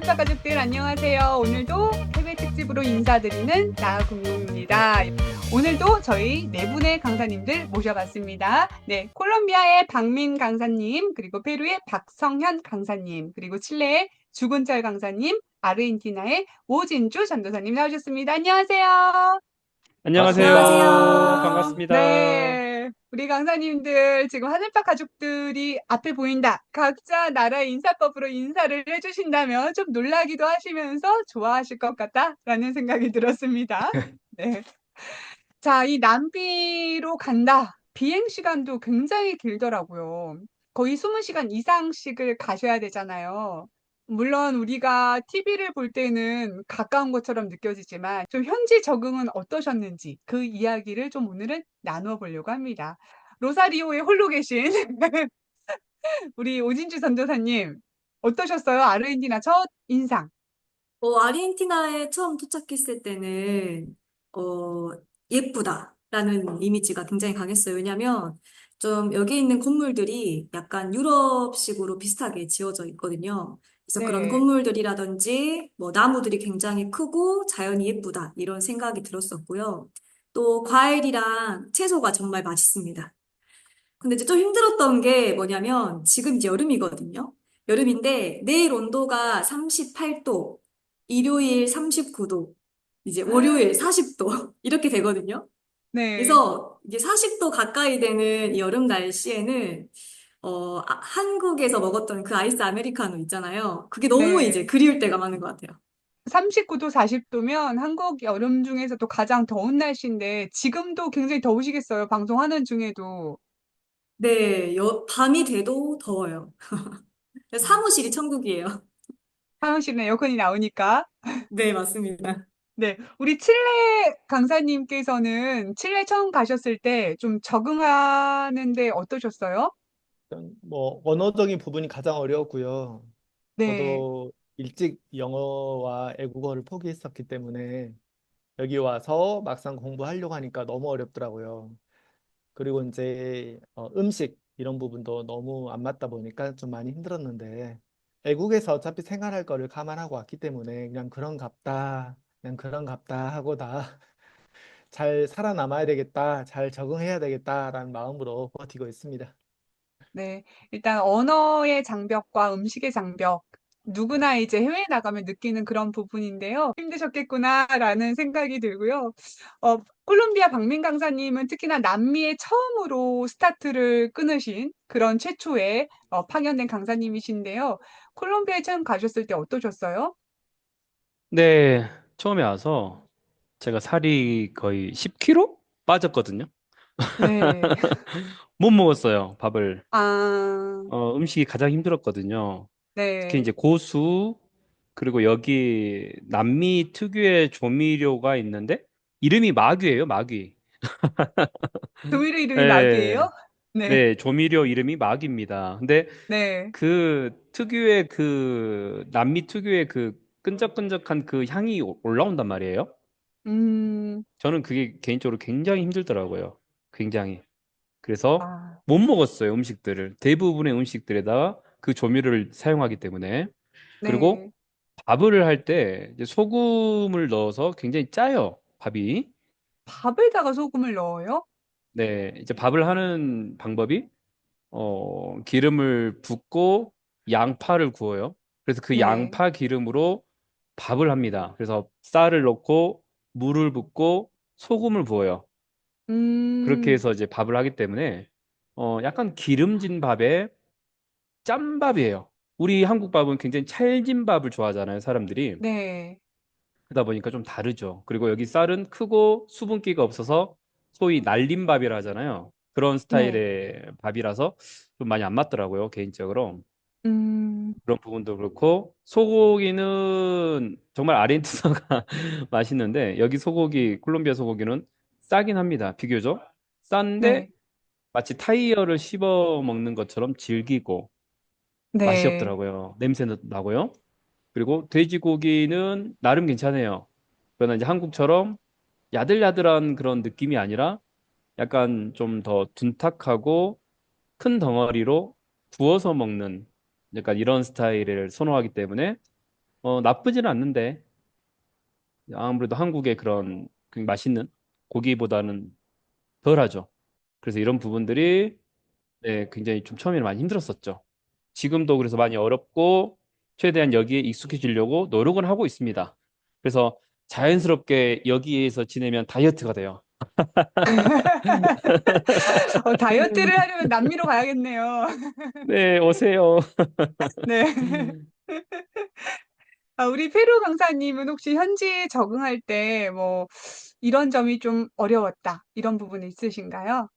하늘파 가족들 안녕하세요. 오늘도 해외 특집으로 인사드리는 나금용입니다. 오늘도 저희 네 분의 강사님들 모셔봤습니다. 네, 콜롬비아의 박민 강사님, 그리고 페루의 박성현 강사님, 그리고 칠레의 주근철 강사님, 아르헨티나의 오진주 전도사님 나오셨습니다. 안녕하세요. 안녕하세요. 안녕하세요. 반갑습니다. 네. 우리 강사님들 지금 하늘파 가족들이 앞에 보인다. 각자 나라의 인사법으로 인사를 해주신다면 좀 놀라기도 하시면서 좋아하실 것 같다라는 생각이 들었습니다. 네. 자, 이 남비로 간다. 비행 시간도 굉장히 길더라고요. 거의 20시간 이상씩을 가셔야 되잖아요. 물론 우리가 TV를 볼 때는 가까운 것처럼 느껴지지만 좀 현지 적응은 어떠셨는지 그 이야기를 좀 오늘은 나누어 보려고 합니다. 로사리오에 홀로 계신 우리 오진주 선교사님 어떠셨어요? 아르헨티나 첫 인상. 아르헨티나에 처음 도착했을 때는, 어, 예쁘다라는 이미지가 굉장히 강했어요. 왜냐면, 좀 여기 있는 건물들이 약간 유럽식으로 비슷하게 지어져 있거든요. 그래서 그런 네, 건물들이라든지, 뭐, 나무들이 굉장히 크고 자연이 예쁘다, 이런 생각이 들었었고요. 또, 과일이랑 채소가 정말 맛있습니다. 근데 이제 좀 힘들었던 게 뭐냐면 지금 이제 여름이거든요. 여름인데 내일 온도가 38도, 일요일 39도, 이제 월요일 40도 이렇게 되거든요. 네, 그래서 이게 40도 가까이 되는 이 여름 날씨에는 한국에서 먹었던 그 아이스 아메리카노 있잖아요. 그게 너무 이제 네. 그리울 때가 많은 것 같아요. 39도, 40도면 한국 여름 중에서도 가장 더운 날씨인데 지금도 굉장히 더우시겠어요. 방송하는 중에도. 네, 밤이 돼도 더워요. 아, 사무실이 천국이에요. 사무실은 에어컨이 나오니까. 네, 맞습니다. 네. 우리 칠레 강사님께서는 칠레 처음 가셨을 때 좀 적응하는데 어떠셨어요? 일단 뭐 언어적인 부분이 가장 어려웠고요. 네. 저도 일찍 영어와 애국어를 포기했었기 때문에 여기 와서 막상 공부하려고 하니까 너무 어렵더라고요. 그리고 이제 음식 이런 부분도 너무 안 맞다 보니까 좀 많이 힘들었는데 애국에서 어차피 생활할 거를 감안하고 왔기 때문에 그냥 그런갑다 하고 다 잘 살아남아야 되겠다, 잘 적응해야 되겠다라는 마음으로 버티고 있습니다. 네. 일단 언어의 장벽과 음식의 장벽. 누구나 이제 해외에 나가면 느끼는 그런 부분인데요. 힘드셨겠구나라는 생각이 들고요. 콜롬비아 박민 강사님은 특히나 남미에 처음으로 스타트를 끊으신 그런 최초의 파견된 강사님이신데요. 콜롬비아에 처음 가셨을 때 어떠셨어요? 네, 처음에 와서 제가 살이 거의 10kg 빠졌거든요. 네. 못 먹었어요, 밥을. 아, 음식이 가장 힘들었거든요. 특히 네. 이제 고수, 그리고 여기 남미 특유의 조미료가 있는데, 이름이 마귀예요, 마귀. 조미료 이름이 네, 마귀예요? 네. 네, 조미료 이름이 마귀입니다. 근데 네. 그 특유의 그 남미 특유의 그 끈적끈적한 그 향이 올라온단 말이에요. 음, 저는 그게 개인적으로 굉장히 힘들더라고요. 굉장히. 그래서 아, 못 먹었어요, 음식들을. 대부분의 음식들에다가 그 조미료를 사용하기 때문에. 그리고 네. 밥을 할 때 소금을 넣어서 굉장히 짜요, 밥이. 밥에다가 소금을 넣어요? 네, 이제 밥을 하는 방법이 기름을 붓고 양파를 구워요. 그래서 그 네. 양파 기름으로 밥을 합니다. 그래서 쌀을 넣고 물을 붓고 소금을 부어요. 그렇게 음, 해서 이제 밥을 하기 때문에 약간 기름진 밥에 짠밥이에요. 우리 한국 밥은 굉장히 찰진 밥을 좋아하잖아요, 사람들이. 네. 그러다 보니까 좀 다르죠. 그리고 여기 쌀은 크고 수분기가 없어서 소위 날림밥이라 하잖아요. 그런 네. 스타일의 밥이라서 좀 많이 안 맞더라고요, 개인적으로. 음, 그런 부분도 그렇고 소고기는 정말 아르헨티나가 맛있는데 여기 소고기, 콜롬비아 소고기는 싸긴 합니다. 비교적 싼데 네. 마치 타이어를 씹어 먹는 것처럼 질기고 맛이 네. 없더라고요. 냄새도 나고요. 그리고 돼지고기는 나름 괜찮아요. 그러나 이제 한국처럼 야들야들한 그런 느낌이 아니라 약간 좀 더 둔탁하고 큰 덩어리로 구워서 먹는 약간 이런 스타일을 선호하기 때문에 나쁘지는 않는데 아무래도 한국의 그런 그 맛있는 고기보다는 덜하죠. 그래서 이런 부분들이 네, 굉장히 좀 처음에는 많이 힘들었었죠. 지금도 그래서 많이 어렵고 최대한 여기에 익숙해지려고 노력은 하고 있습니다. 그래서 자연스럽게 여기에서 지내면 다이어트가 돼요. 다이어트를 하려면 남미로 가야겠네요. 네, 오세요. 네. 우리 페루 강사님은 혹시 현지에 적응할 때 뭐 이런 점이 좀 어려웠다, 이런 부분이 있으신가요?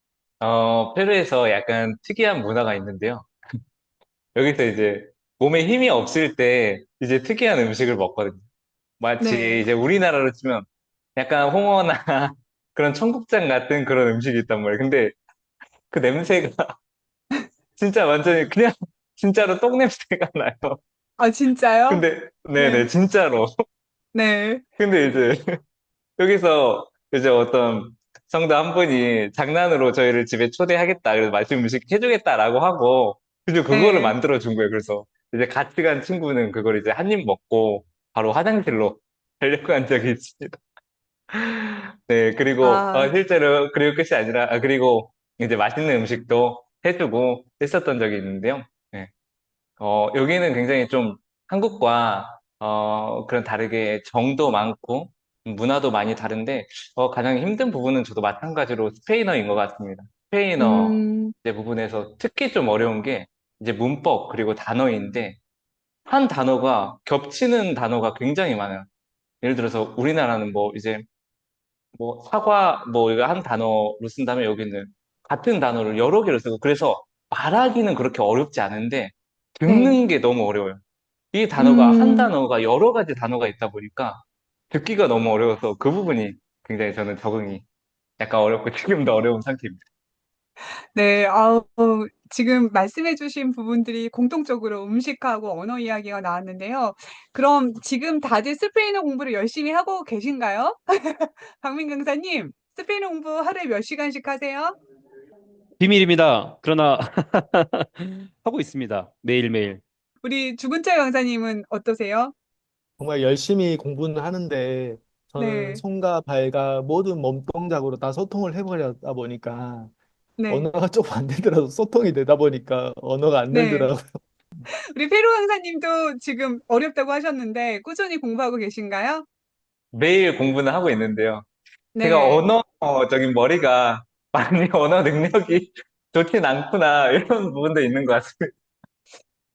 페루에서 약간 특이한 문화가 있는데요. 여기서 이제 몸에 힘이 없을 때 이제 특이한 음식을 먹거든요. 마치 네. 이제 우리나라로 치면 약간 홍어나 그런 청국장 같은 그런 음식이 있단 말이에요. 근데 그 냄새가 진짜 완전히 그냥 진짜로 똥 냄새가 나요. 아, 진짜요? 근데 네. 네네 진짜로. 네. 근데 이제 여기서 이제 어떤 성도 한 분이 장난으로 저희를 집에 초대하겠다. 그래서 맛있는 음식 해주겠다라고 하고, 그래서 그거를 네. 만들어 준 거예요. 그래서 이제 같이 간 친구는 그걸 이제 한 입 먹고 바로 화장실로 가려고 한 적이 있습니다. 네, 그리고 아, 실제로 그리고 끝이 아니라, 그리고 이제 맛있는 음식도 해주고 했었던 적이 있는데요. 네. 여기는 굉장히 좀 한국과 그런 다르게 정도 많고 문화도 많이 다른데 가장 힘든 부분은 저도 마찬가지로 스페인어인 것 같습니다. 스페인어 음, 이제 부분에서 특히 좀 어려운 게 이제 문법 그리고 단어인데 한 단어가 겹치는 단어가 굉장히 많아요. 예를 들어서 우리나라는 뭐 이제 뭐 사과 뭐 이거 한 단어로 쓴다면 여기는 같은 단어를 여러 개로 쓰고 그래서 말하기는 그렇게 어렵지 않은데 네. 듣는 게 너무 어려워요. 이 단어가 한 음, 단어가 여러 가지 단어가 있다 보니까 듣기가 너무 어려워서 그 부분이 굉장히 저는 적응이 약간 어렵고 지금도 어려운 상태입니다. 네. 지금 말씀해주신 부분들이 공통적으로 음식하고 언어 이야기가 나왔는데요. 그럼 지금 다들 스페인어 공부를 열심히 하고 계신가요? 박민 강사님, 스페인어 공부 하루에 몇 시간씩 하세요? 비밀입니다. 그러나 하고 있습니다. 매일매일. 우리 주근철 강사님은 어떠세요? 정말 열심히 공부는 하는데 저는 네. 손과 발과 모든 몸 동작으로 다 소통을 해버렸다 보니까 네. 언어가 조금 안 되더라도 소통이 되다 보니까 언어가 안 네. 늘더라고요. 우리 페루 강사님도 지금 어렵다고 하셨는데 꾸준히 공부하고 계신가요? 매일 공부는 하고 있는데요. 제가 네. 언어적인 머리가 많이 언어 능력이 좋진 않구나 이런 부분도 있는 것 같습니다.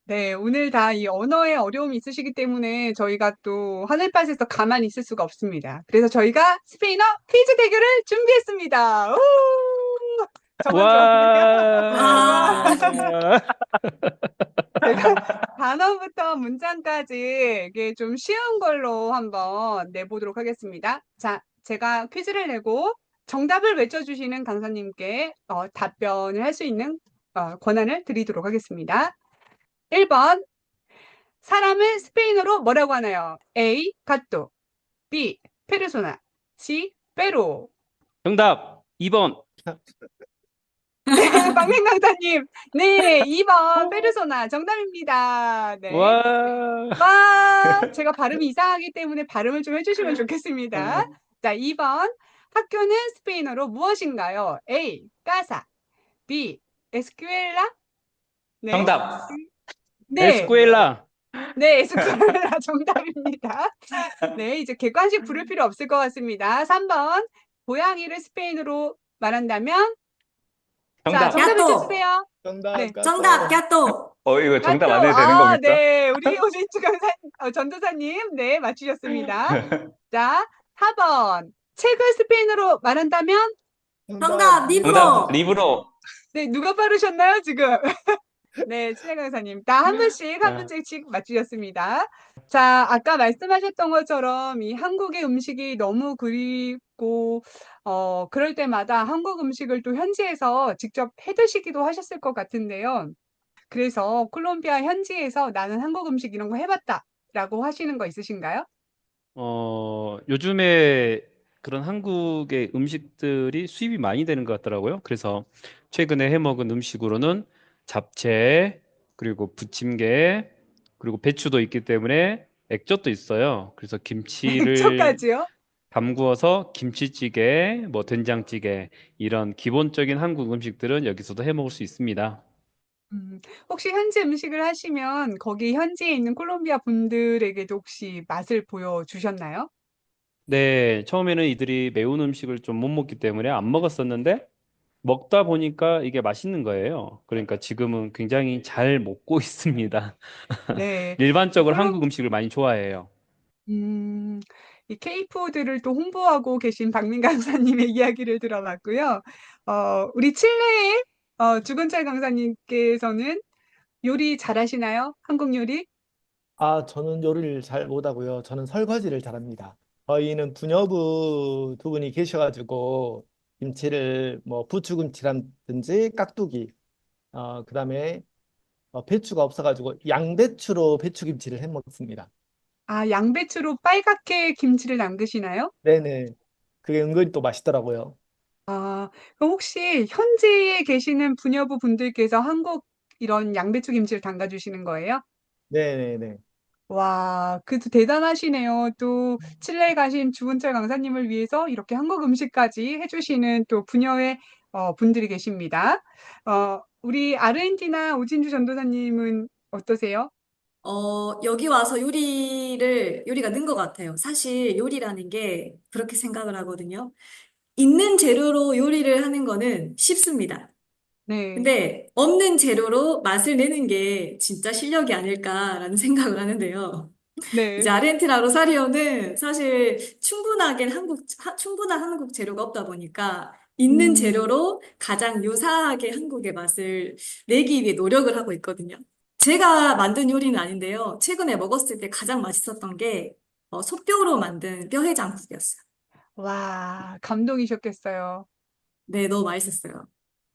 네, 오늘 다 이 언어에 어려움이 있으시기 때문에 저희가 또 하늘밭에서 가만히 있을 수가 없습니다. 그래서 저희가 스페인어 퀴즈 대결을 준비했습니다. 우! 저만 좋았네요. 와, 와! 제가 단어부터 문장까지 이게 좀 쉬운 걸로 한번 내보도록 하겠습니다. 자, 제가 퀴즈를 내고 정답을 외쳐주시는 강사님께 답변을 할 수 있는 권한을 드리도록 하겠습니다. 1번, 사람을 스페인어로 뭐라고 하나요? A. 가또, B. 페르소나, C. 페로. 정답 2번. 네, 박민 강사님. 네, 2번 페르소나 정답입니다. 네. 와! 와, 제가 발음이 이상하기 때문에 발음을 좀 해주시면 좋겠습니다. 자, 2번. 학교는 스페인어로 무엇인가요? A. 까사, B. 에스큐엘라. 네. 정답. 네. 에스쿠엘라. 네, 에스쿠엘라 정답입니다. 네, 이제 객관식 부를 필요 없을 것 같습니다. 3번. 고양이를 스페인어로 말한다면? 자, 정답. 정답 야또! 외쳐주세요. 정답 네. 정답, 까또. 야또! 이거 정답 까또. 안 해도 되는 겁니까? 네. 우리 오진주 강사, 전도사님. 네, 맞추셨습니다. 자, 4번. 책을 스페인어로 말한다면? 정답, 정답. 리브로! 리브로. 네, 누가 빠르셨나요, 지금? 네, 친혜 강사님. 다 한 분씩, 한 아, 분씩 맞추셨습니다. 자, 아까 말씀하셨던 것처럼 이 한국의 음식이 너무 그립고, 그럴 때마다 한국 음식을 또 현지에서 직접 해 드시기도 하셨을 것 같은데요. 그래서 콜롬비아 현지에서 나는 한국 음식 이런 거 해봤다라고 하시는 거 있으신가요? 요즘에 그런 한국의 음식들이 수입이 많이 되는 것 같더라고요. 그래서 최근에 해 먹은 음식으로는 잡채, 그리고 부침개, 그리고 배추도 있기 때문에 액젓도 있어요. 그래서 김치를 액젓까지요? 담구어서 김치찌개, 뭐 된장찌개 이런 기본적인 한국 음식들은 여기서도 해 먹을 수 있습니다. 음, 혹시 현지 음식을 하시면 거기 현지에 있는 콜롬비아 분들에게도 혹시 맛을 보여주셨나요? 네, 처음에는 이들이 매운 음식을 좀 못 먹기 때문에 안 먹었었는데 먹다 보니까 이게 맛있는 거예요. 그러니까 지금은 굉장히 잘 먹고 있습니다. 네. 이 일반적으로 콜롬 한국 음식을 많이 좋아해요. 음, 이 K푸드를 또 홍보하고 계신 박민 강사님의 이야기를 들어봤고요. 우리 칠레의 주근철 강사님께서는 요리 잘하시나요? 한국 요리? 아, 저는 요리를 잘 못하고요. 저는 설거지를 잘합니다. 저희는 부녀부 두 분이 계셔가지고 김치를 뭐 부추김치라든지 깍두기, 그다음에 배추가 없어가지고 양배추로 배추김치를 해 먹습니다. 아, 양배추로 빨갛게 김치를 담그시나요? 네네. 그게 은근히 또 맛있더라고요. 아, 그럼 혹시 현지에 계시는 부녀부 분들께서 한국 이런 양배추 김치를 담가주시는 거예요? 네네네. 와, 그래도 대단하시네요. 또 칠레에 가신 주은철 강사님을 위해서 이렇게 한국 음식까지 해주시는 또 부녀의 분들이 계십니다. 우리 아르헨티나 오진주 전도사님은 어떠세요? 여기 와서 요리가 는 것 같아요. 사실 요리라는 게 그렇게 생각을 하거든요. 있는 재료로 요리를 하는 거는 쉽습니다. 네, 근데 없는 재료로 맛을 내는 게 진짜 실력이 아닐까라는 생각을 하는데요. 이제 네, 아르헨티나 로사리오는 사실 충분한 한국 재료가 없다 보니까 있는 음, 재료로 가장 유사하게 한국의 맛을 내기 위해 노력을 하고 있거든요. 제가 만든 요리는 아닌데요. 최근에 먹었을 때 가장 맛있었던 게 소뼈로 만든 뼈해장국이었어요. 와, 감동이셨겠어요. 네, 너무 맛있었어요.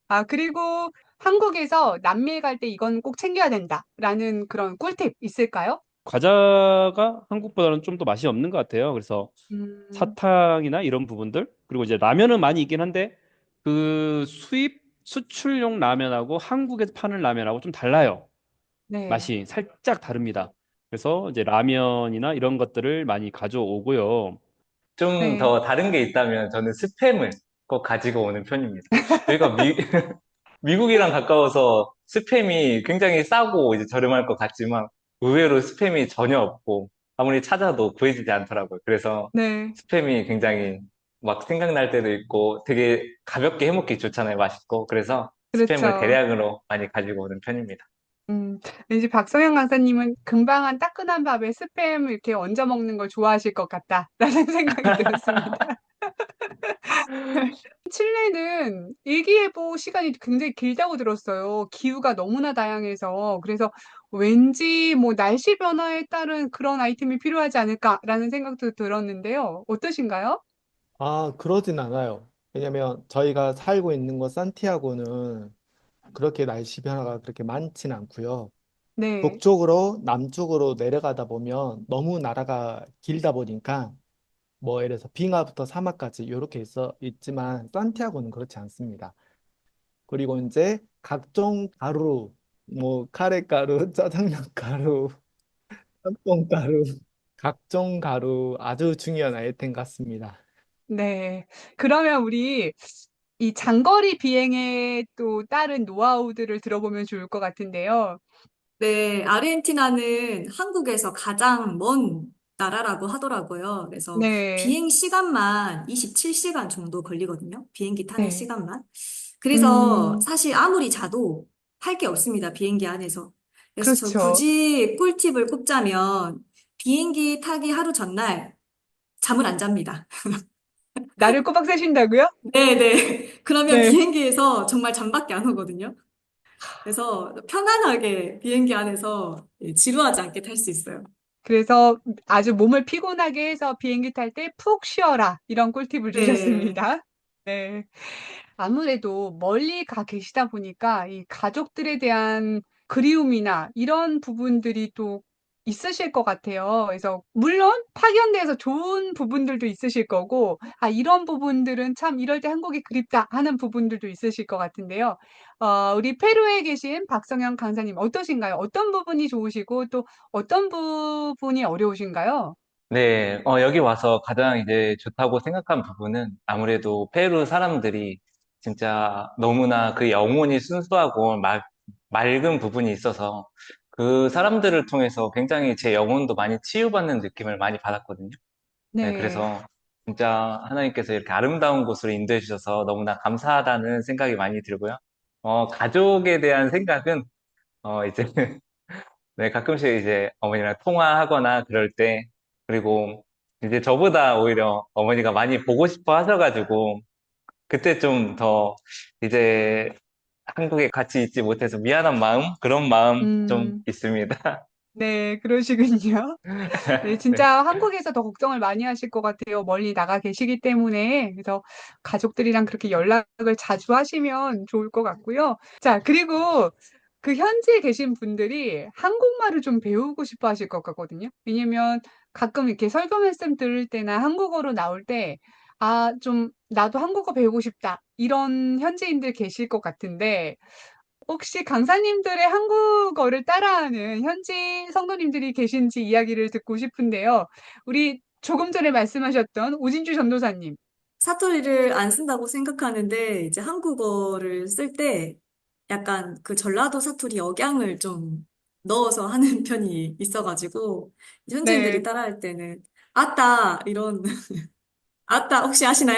아, 그리고 한국에서 남미에 갈 때 이건 꼭 챙겨야 된다라는 그런 꿀팁 있을까요? 과자가 한국보다는 좀 더 맛이 없는 것 같아요. 그래서 음, 사탕이나 이런 부분들, 그리고 이제 라면은 많이 있긴 한데 그 수출용 라면하고 한국에서 파는 라면하고 좀 달라요. 네, 맛이 살짝 다릅니다. 그래서 이제 라면이나 이런 것들을 많이 가져오고요. 좀 네, 더 다른 게 있다면 저는 스팸을 꼭 가지고 오는 편입니다. 저희가 미국이랑 가까워서 스팸이 굉장히 싸고 이제 저렴할 것 같지만 의외로 스팸이 전혀 없고 아무리 찾아도 구해지지 않더라고요. 그래서 네, 스팸이 굉장히 막 생각날 때도 있고 되게 가볍게 해먹기 좋잖아요. 맛있고. 그래서 스팸을 그렇죠. 대량으로 많이 가지고 오는 편입니다. 음, 왠지 박성현 강사님은 금방 한 따끈한 밥에 스팸 이렇게 얹어 먹는 걸 좋아하실 것 같다라는 생각이 들었습니다. 칠레는 일기예보 시간이 굉장히 길다고 들었어요. 기후가 너무나 다양해서. 그래서 왠지 뭐 날씨 변화에 따른 그런 아이템이 필요하지 않을까라는 생각도 들었는데요. 어떠신가요? 아, 그러진 않아요. 왜냐면 저희가 살고 있는 곳 산티아고는 그렇게 날씨 변화가 그렇게 많진 않고요. 네, 북쪽으로 남쪽으로 내려가다 보면 너무 나라가 길다 보니까 뭐 예를 들어서 빙하부터 사막까지 이렇게 있지만 산티아고는 그렇지 않습니다. 그리고 이제 각종 가루, 뭐 카레가루, 짜장면 가루, 짬뽕 가루, 각종 가루 아주 중요한 아이템 같습니다. 네. 그러면 우리 이 장거리 비행에 또 따른 노하우들을 들어보면 좋을 것 같은데요. 네, 아르헨티나는 한국에서 가장 먼 나라라고 하더라고요. 그래서 네, 비행 시간만 27시간 정도 걸리거든요. 비행기 타는 네. 시간만. 그래서 음, 사실 아무리 자도 할 게 없습니다. 비행기 안에서. 그래서 저 그렇죠. 굳이 꿀팁을 꼽자면 비행기 타기 하루 전날 잠을 안 잡니다. 나를 꼬박 새신다고요? 네네. 그러면 네. 비행기에서 정말 잠밖에 안 오거든요. 그래서 편안하게 비행기 안에서 지루하지 않게 탈 수 있어요. 그래서 아주 몸을 피곤하게 해서 비행기 탈 때 푹 쉬어라. 이런 꿀팁을 네. 주셨습니다. 네. 아무래도 멀리 가 계시다 보니까 이 가족들에 대한 그리움이나 이런 부분들이 또 있으실 것 같아요. 그래서 물론 파견돼서 좋은 부분들도 있으실 거고, 아, 이런 부분들은 참 이럴 때 한국이 그립다 하는 부분들도 있으실 것 같은데요. 우리 페루에 계신 박성현 강사님 어떠신가요? 어떤 부분이 좋으시고 또 어떤 부분이 어려우신가요? 네, 여기 와서 가장 이제 좋다고 생각한 부분은 아무래도 페루 사람들이 진짜 너무나 그 영혼이 순수하고 맑은 부분이 있어서 그 사람들을 통해서 굉장히 제 영혼도 많이 치유받는 느낌을 많이 받았거든요. 네, 네. 그래서 진짜 하나님께서 이렇게 아름다운 곳으로 인도해 주셔서 너무나 감사하다는 생각이 많이 들고요. 가족에 대한 생각은, 이제 네, 가끔씩 이제 어머니랑 통화하거나 그럴 때, 그리고 이제 저보다 오히려 어머니가 많이 보고 싶어 하셔가지고, 그때 좀 더 이제 한국에 같이 있지 못해서 미안한 마음? 그런 마음 좀 음, 있습니다. 네, 그러시군요. 네, 네. 진짜 한국에서 더 걱정을 많이 하실 것 같아요. 멀리 나가 계시기 때문에. 그래서 가족들이랑 그렇게 연락을 자주 하시면 좋을 것 같고요. 자, 그리고 그 현지에 계신 분들이 한국말을 좀 배우고 싶어 하실 것 같거든요. 왜냐면 가끔 이렇게 설교 말씀 들을 때나 한국어로 나올 때, 아, 좀 나도 한국어 배우고 싶다. 이런 현지인들 계실 것 같은데, 혹시 강사님들의 한국어를 따라하는 현지 성도님들이 계신지 이야기를 듣고 싶은데요. 우리 조금 전에 말씀하셨던 오진주 전도사님. 사투리를 안 쓴다고 생각하는데 이제 한국어를 쓸 때 약간 그 전라도 사투리 억양을 좀 넣어서 하는 편이 있어가지고 현지인들이 네. 따라할 때는 아따 이런 아따 혹시 아시나요?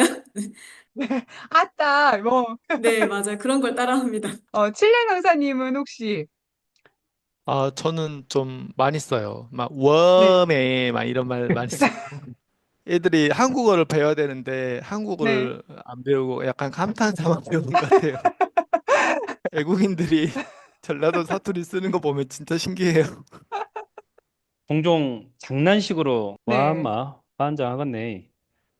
아따, 뭐, 네, 맞아요. 그런 걸 따라합니다. 칠레 강사님은 혹시, 아, 저는 좀 많이 써요. 막 네, 웜에 막 이런 말 많이 써요. 애들이 한국어를 배워야 되는데 네. 한국어를 안 배우고 약간 감탄사만 배우는 것 같아요. 외국인들이 전라도 사투리 쓰는 거 보면 진짜 신기해요. 종종 장난식으로 와 네. 엄마 환장하겠네.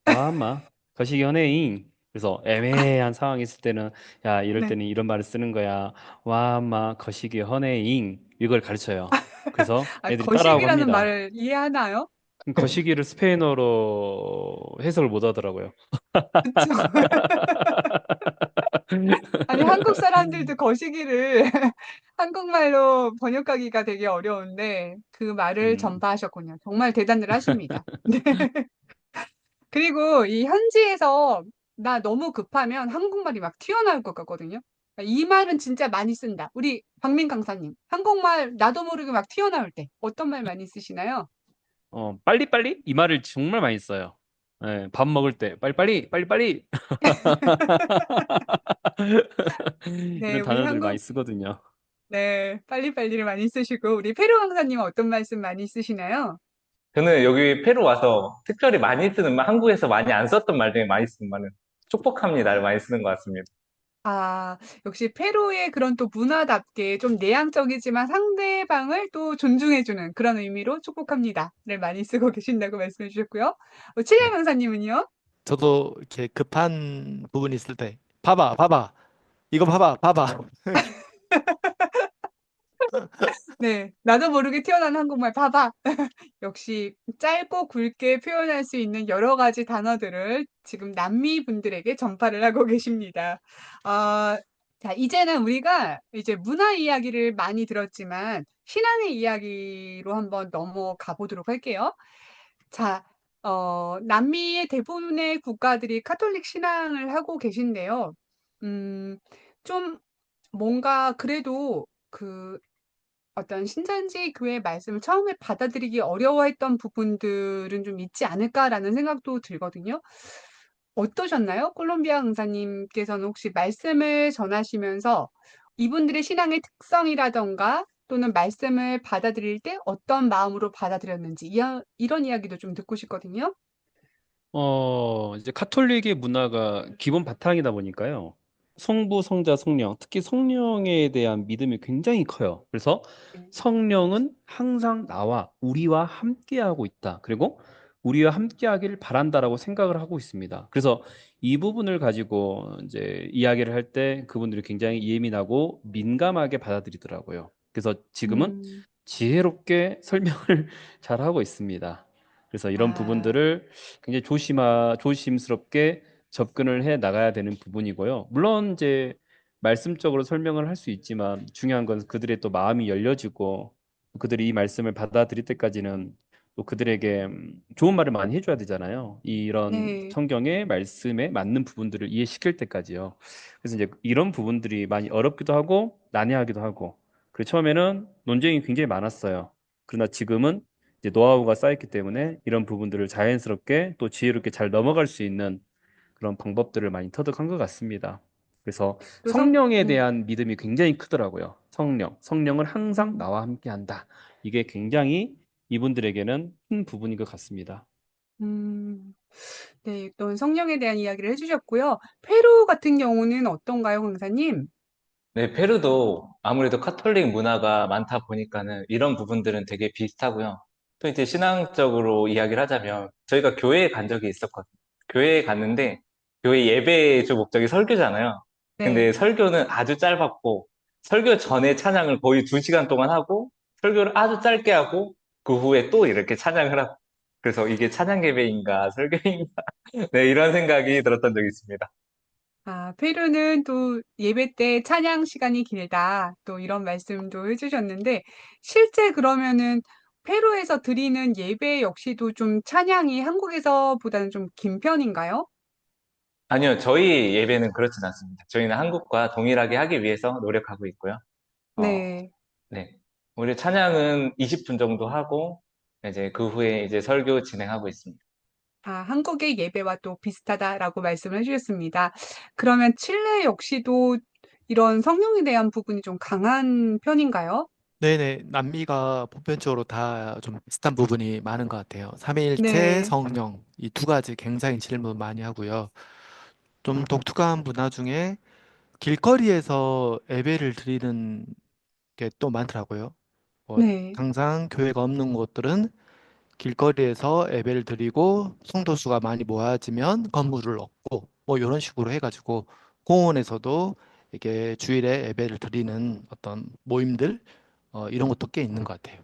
와 엄마 거시기 연예인. 그래서 애매한 상황이 있을 때는 야 이럴 네. 때는 이런 말을 쓰는 거야. 와 엄마 거시기 연예인 이걸 가르쳐요. 그래서 아, 애들이 따라하고 거식이라는 합니다. 말을 이해하나요? 거시기를 스페인어로 해석을 못 하더라고요. 그쵸. 아니, 한국 사람들도 거시기를 한국말로 번역하기가 되게 어려운데 그 말을 음, 전파하셨군요. 정말 대단을 하십니다. 네. 그리고 이 현지에서 나 너무 급하면 한국말이 막 튀어나올 것 같거든요. 이 말은 진짜 많이 쓴다. 우리 박민 강사님, 한국말 나도 모르게 막 튀어나올 때 어떤 말 많이 쓰시나요? 빨리빨리 이 말을 정말 많이 써요. 예, 밥 먹을 때 빨리빨리 빨리빨리 네, 이런 우리 단어들 많이 한국, 쓰거든요. 네, 빨리빨리를 많이 쓰시고, 우리 페루 강사님은 어떤 말씀 많이 쓰시나요? 저는 여기 페루 와서 특별히 많이 쓰는 말, 한국에서 많이 안 썼던 말 중에 많이 쓰는 말은 축복합니다를 많이 쓰는 것 같습니다. 아, 역시 페루의 그런 또 문화답게 좀 내향적이지만 상대방을 또 존중해주는 그런 의미로 축복합니다를 많이 쓰고 계신다고 말씀해 주셨고요. 칠레 네. 강사님은요? 저도 이렇게 급한 부분이 있을 때 봐봐, 봐봐. 이거 봐봐, 봐봐. 네, 나도 모르게 튀어나온 한국말 봐봐. 역시 짧고 굵게 표현할 수 있는 여러 가지 단어들을 지금 남미 분들에게 전파를 하고 계십니다. 어, 자, 이제는 우리가 이제 문화 이야기를 많이 들었지만 신앙의 이야기로 한번 넘어가 보도록 할게요. 자, 남미의 대부분의 국가들이 카톨릭 신앙을 하고 계신데요. 음, 좀 뭔가 그래도 그 어떤 신천지 교회의 말씀을 처음에 받아들이기 어려워했던 부분들은 좀 있지 않을까라는 생각도 들거든요. 어떠셨나요? 콜롬비아 강사님께서는 혹시 말씀을 전하시면서 이분들의 신앙의 특성이라던가 또는 말씀을 받아들일 때 어떤 마음으로 받아들였는지 이런 이야기도 좀 듣고 싶거든요. 이제 카톨릭의 문화가 기본 바탕이다 보니까요. 성부, 성자, 성령, 특히 성령에 대한 믿음이 굉장히 커요. 그래서 네. 성령은 항상 우리와 함께하고 있다. 그리고 우리와 함께하기를 바란다라고 생각을 하고 있습니다. 그래서 이 부분을 가지고 이제 이야기를 할 때 그분들이 굉장히 예민하고 민감하게 받아들이더라고요. 그래서 지금은 음, 지혜롭게 설명을 잘 하고 있습니다. 그래서 이런 아, 부분들을 굉장히 조심스럽게 접근을 해 나가야 되는 부분이고요. 물론 이제 말씀적으로 설명을 할 수 있지만 중요한 건 그들의 또 마음이 열려지고 그들이 이 말씀을 받아들일 때까지는 또 그들에게 좋은 말을 많이 해줘야 되잖아요. 이런 네. 성경의 말씀에 맞는 부분들을 이해시킬 때까지요. 그래서 이제 이런 부분들이 많이 어렵기도 하고 난해하기도 하고 그 처음에는 논쟁이 굉장히 많았어요. 그러나 지금은 이제 노하우가 쌓였기 때문에 이런 부분들을 자연스럽게 또 지혜롭게 잘 넘어갈 수 있는 그런 방법들을 많이 터득한 것 같습니다. 그래서 또 성, 성령에 음, 대한 믿음이 굉장히 크더라고요. 성령은 항상 나와 함께 한다. 이게 굉장히 이분들에게는 큰 부분인 것 같습니다. 음, 네. 또 성령에 대한 이야기를 해주셨고요. 페루 같은 경우는 어떤가요, 강사님? 네, 페루도 아무래도 카톨릭 문화가 많다 보니까는 이런 부분들은 되게 비슷하고요. 또 이제 신앙적으로 이야기를 하자면 저희가 교회에 간 적이 있었거든요. 교회에 갔는데 교회 예배의 주 목적이 설교잖아요. 근데 네. 설교는 아주 짧았고 설교 전에 찬양을 거의 2시간 동안 하고 설교를 아주 짧게 하고 그 후에 또 이렇게 찬양을 하고 그래서 이게 찬양 예배인가 설교인가 네, 이런 생각이 들었던 적이 있습니다. 아, 페루는 또 예배 때 찬양 시간이 길다. 또 이런 말씀도 해주셨는데, 실제 그러면은 페루에서 드리는 예배 역시도 좀 찬양이 한국에서보다는 좀 긴 편인가요? 아니요, 저희 예배는 그렇진 않습니다. 저희는 한국과 동일하게 하기 위해서 노력하고 있고요. 어, 네. 네. 우리 찬양은 20분 정도 하고, 이제 그 후에 이제 설교 진행하고 있습니다. 아, 한국의 예배와 또 비슷하다라고 말씀을 해주셨습니다. 그러면 칠레 역시도 이런 성령에 대한 부분이 좀 강한 편인가요? 네네, 남미가 보편적으로 다 좀 비슷한 부분이 많은 것 같아요. 삼위일체, 네. 성령, 이 두 가지 굉장히 질문 많이 하고요. 좀 독특한 문화 중에 길거리에서 예배를 드리는 게 또 많더라고요. 뭐, 네. 당장 교회가 없는 곳들은 길거리에서 예배를 드리고 성도 수가 많이 모아지면 건물을 얻고 뭐 이런 식으로 해가지고 공원에서도 이게 주일에 예배를 드리는 어떤 모임들 이런 것도 꽤 있는 것 같아요.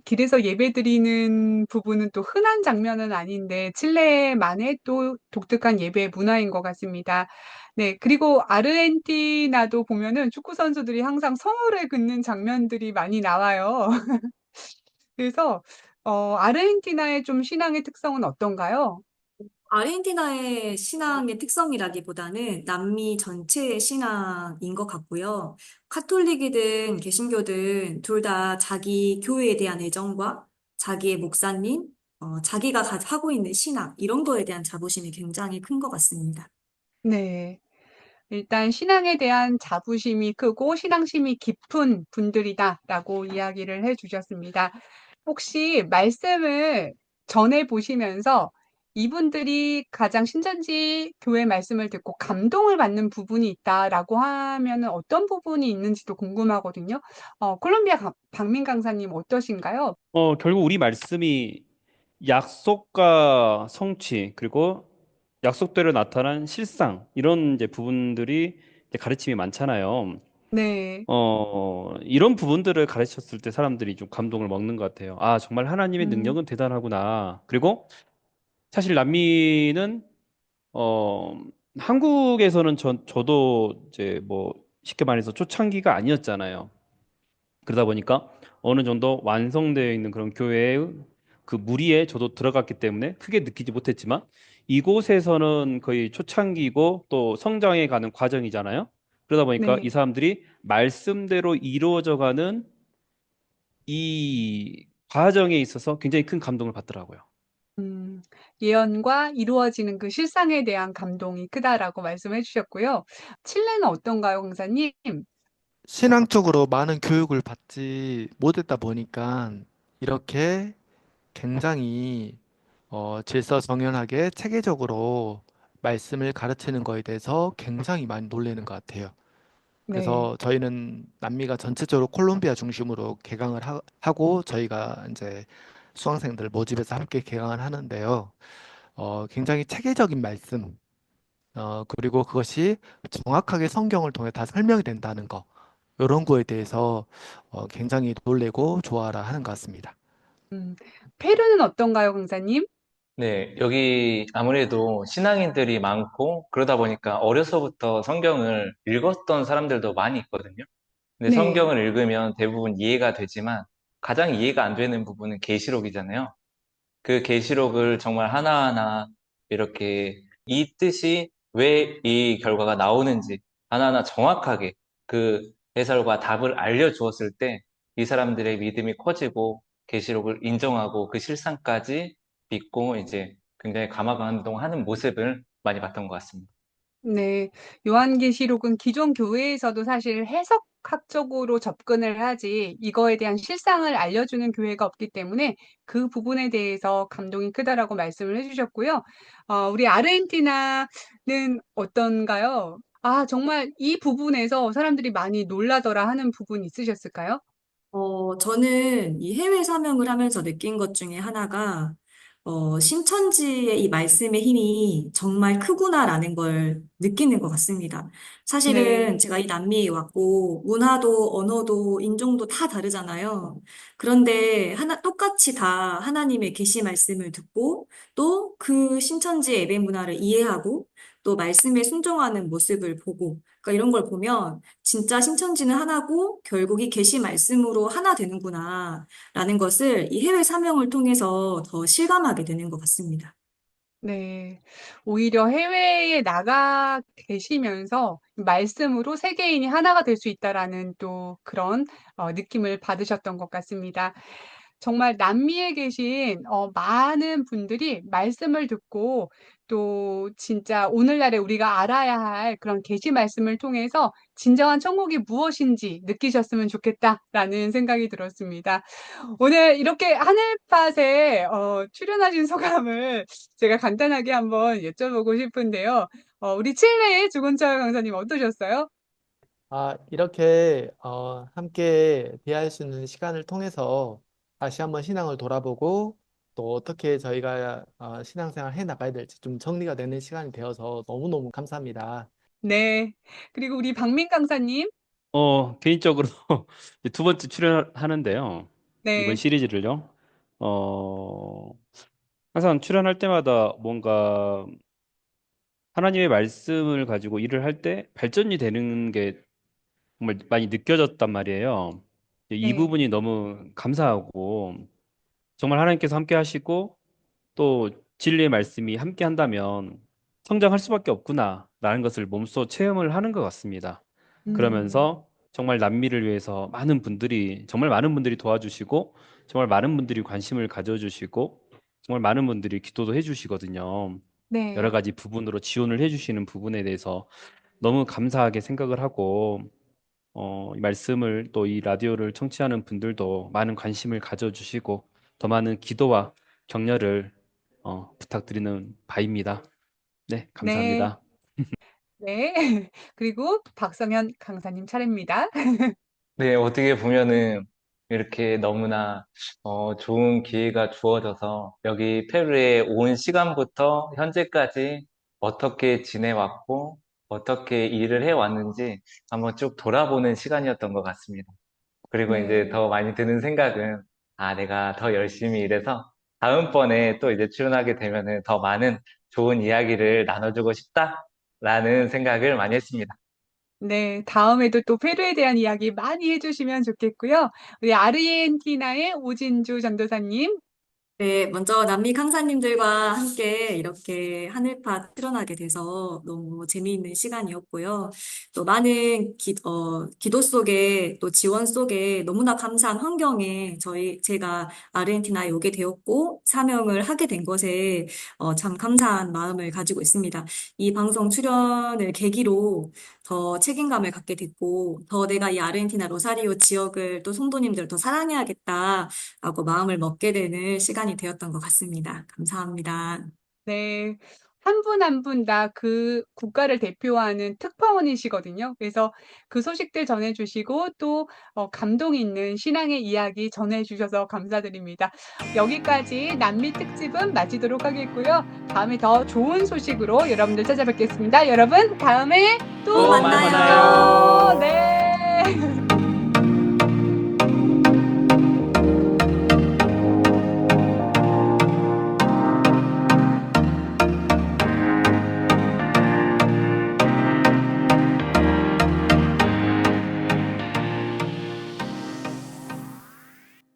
길에서 예배드리는 부분은 또 흔한 장면은 아닌데, 칠레만의 또 독특한 예배 문화인 것 같습니다. 네, 그리고 아르헨티나도 보면은 축구 선수들이 항상 성호를 긋는 장면들이 많이 나와요. 그래서, 아르헨티나의 좀 신앙의 특성은 어떤가요? 아르헨티나의 신앙의 특성이라기보다는 남미 전체의 신앙인 것 같고요. 카톨릭이든 개신교든 둘 다 자기 교회에 대한 애정과 자기의 목사님, 자기가 하고 있는 신앙, 이런 거에 대한 자부심이 굉장히 큰 것 같습니다. 네. 일단 신앙에 대한 자부심이 크고 신앙심이 깊은 분들이다라고 이야기를 해 주셨습니다. 혹시 말씀을 전해 보시면서 이분들이 가장 신천지 교회 말씀을 듣고 감동을 받는 부분이 있다라고 하면은 어떤 부분이 있는지도 궁금하거든요. 콜롬비아 박민 강사님 어떠신가요? 결국 우리 말씀이 약속과 성취, 그리고 약속대로 나타난 실상, 이런 이제 부분들이 이제 가르침이 많잖아요. 네. 이런 부분들을 가르쳤을 때 사람들이 좀 감동을 먹는 것 같아요. 아, 정말 하나님의 음, 능력은 대단하구나. 그리고 사실 남미는, 어, 한국에서는 저도 이제 뭐 쉽게 말해서 초창기가 아니었잖아요. 그러다 보니까 어느 정도 완성되어 있는 그런 교회의 그 무리에 저도 들어갔기 때문에 크게 느끼지 못했지만 이곳에서는 거의 초창기고 또 성장해 가는 과정이잖아요. 그러다 보니까 이 네. 사람들이 말씀대로 이루어져 가는 이 과정에 있어서 굉장히 큰 감동을 받더라고요. 음, 예언과 이루어지는 그 실상에 대한 감동이 크다라고 말씀해 주셨고요. 칠레는 어떤가요, 강사님? 신앙적으로 많은 교육을 받지 못했다 보니까 이렇게 굉장히 질서정연하게 체계적으로 말씀을 가르치는 거에 대해서 굉장히 많이 놀라는 것 같아요. 네. 그래서 저희는 남미가 전체적으로 콜롬비아 중심으로 개강을 하고 저희가 이제 수강생들 모집해서 함께 개강을 하는데요. 굉장히 체계적인 말씀, 그리고 그것이 정확하게 성경을 통해 다 설명이 된다는 거. 이런 거에 대해서 굉장히 놀래고 좋아라 하는 것 같습니다. 페루는 어떤가요, 강사님? 네, 여기 아무래도 신앙인들이 많고 그러다 보니까 어려서부터 성경을 읽었던 사람들도 많이 있거든요. 근데 네. 성경을 읽으면 대부분 이해가 되지만 가장 이해가 안 되는 부분은 계시록이잖아요. 그 계시록을 정말 하나하나 이렇게 이 뜻이 왜 이 결과가 나오는지 하나하나 정확하게 그 해설과 답을 알려주었을 때 이 사람들의 믿음이 커지고 계시록을 인정하고 그 실상까지 믿고 이제 굉장히 감화감동하는 모습을 많이 봤던 것 같습니다. 네. 요한계시록은 기존 교회에서도 사실 해석학적으로 접근을 하지 이거에 대한 실상을 알려주는 교회가 없기 때문에 그 부분에 대해서 감동이 크다라고 말씀을 해주셨고요. 우리 아르헨티나는 어떤가요? 아, 정말 이 부분에서 사람들이 많이 놀라더라 하는 부분 있으셨을까요? 저는 이 해외 사명을 하면서 느낀 것 중에 하나가, 신천지의 이 말씀의 힘이 정말 크구나라는 걸 느끼는 것 같습니다. 네. 사실은 제가 이 남미에 왔고, 문화도 언어도 인종도 다 다르잖아요. 그런데 똑같이 다 하나님의 계시 말씀을 듣고, 또 그 신천지의 예배 문화를 이해하고, 또 말씀에 순종하는 모습을 보고, 그러니까 이런 걸 보면, 진짜 신천지는 하나고 결국 이 계시 말씀으로 하나 되는구나 라는 것을 이 해외 사명을 통해서 더 실감하게 되는 것 같습니다. 네. 오히려 해외에 나가 계시면서 말씀으로 세계인이 하나가 될 수 있다라는 또 그런 느낌을 받으셨던 것 같습니다. 정말 남미에 계신 많은 분들이 말씀을 듣고 또 진짜 오늘날에 우리가 알아야 할 그런 계시 말씀을 통해서 진정한 천국이 무엇인지 느끼셨으면 좋겠다라는 생각이 들었습니다. 오늘 이렇게 하늘팟에 출연하신 소감을 제가 간단하게 한번 여쭤보고 싶은데요. 우리 칠레의 주곤철 강사님 어떠셨어요? 이렇게 함께 대할 수 있는 시간을 통해서 다시 한번 신앙을 돌아보고 또 어떻게 저희가 신앙생활 해 나가야 될지 좀 정리가 되는 시간이 되어서 너무너무 감사합니다. 네. 그리고 우리 박민 강사님. 개인적으로 이제 두 번째 출연하는데요. 이번 네. 시리즈를요. 항상 출연할 때마다 뭔가 하나님의 말씀을 가지고 일을 할 때 발전이 되는 게 정말 많이 느껴졌단 말이에요. 이 네. 부분이 너무 감사하고 정말 하나님께서 함께 하시고 또 진리의 말씀이 함께 한다면 성장할 수밖에 없구나라는 것을 몸소 체험을 하는 것 같습니다. 음. 그러면서 정말 남미를 위해서 정말 많은 분들이 도와주시고 정말 많은 분들이 관심을 가져주시고 정말 많은 분들이 기도도 해주시거든요. 여러 네. 가지 부분으로 지원을 해주시는 부분에 대해서 너무 감사하게 생각을 하고 이 말씀을 또 이 라디오를 청취하는 분들도 많은 관심을 가져주시고 더 많은 기도와 격려를 부탁드리는 바입니다. 네, 네. 감사합니다. 네. 그리고 박성현 강사님 차례입니다. 네, 어떻게 보면은 이렇게 너무나 좋은 기회가 주어져서 여기 페루에 온 시간부터 현재까지 어떻게 지내왔고 어떻게 일을 해왔는지 한번 쭉 돌아보는 시간이었던 것 같습니다. 그리고 이제 네. 더 많이 드는 생각은 내가 더 열심히 일해서 다음번에 또 이제 출연하게 되면은 더 많은 좋은 이야기를 나눠주고 싶다라는 생각을 많이 했습니다. 네. 다음에도 또 페루에 대한 이야기 많이 해 주시면 좋겠고요. 우리 아르헨티나의 오진주 전도사님. 네, 먼저 남미 강사님들과 함께 이렇게 하늘파 출연하게 돼서 너무 재미있는 시간이었고요. 또 많은 기도 속에 또 지원 속에 너무나 감사한 환경에 제가 아르헨티나에 오게 되었고 사명을 하게 된 것에 참 감사한 마음을 가지고 있습니다. 이 방송 출연을 계기로 더 책임감을 갖게 됐고 더 내가 이 아르헨티나 로사리오 지역을 또 성도님들을 더 사랑해야겠다. 라고 마음을 먹게 되는 시간이 되었던 것 같습니다. 감사합니다. 네. 한 분 한 분 다 그 국가를 대표하는 특파원이시거든요. 그래서 그 소식들 전해 주시고 또 감동 있는 신앙의 이야기 전해 주셔서 감사드립니다. 여기까지 남미 특집은 마치도록 하겠고요. 다음에 더 좋은 소식으로 여러분들 찾아뵙겠습니다. 여러분 다음에 또 또 만나요. 만나요.